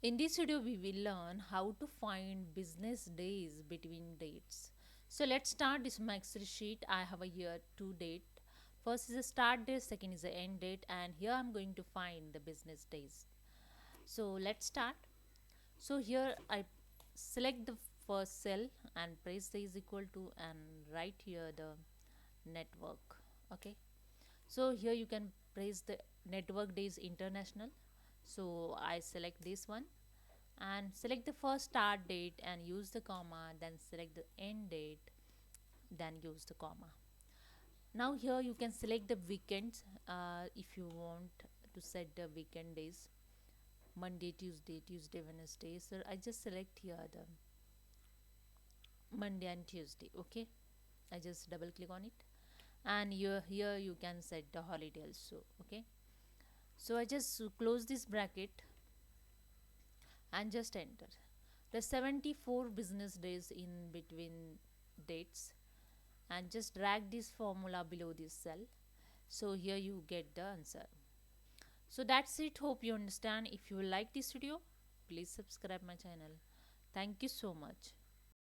In this video, we will learn how to find business days between dates. So let's start this my Excel sheet. I have a year two date. First is the start date, second is the end date, and here I'm going to find the business days. So let's start. So here I select the first cell and press the is equal to and write here the network. Okay. So here you can press the network days international. So I select this one and select the first start date and use the comma, then select the end date, then use the comma. Now here you can select the weekends if you want to set the weekend days, Monday, Tuesday, Wednesday. So I just select here the Monday and Tuesday. Okay, I just double click on it, and here you can set the holiday also. Okay, so I just close this bracket and just enter the 74 business days in between dates, and just drag this formula below this cell. So here you get the answer. So that's it. Hope you understand. If you like this video, please subscribe my channel. Thank you so much.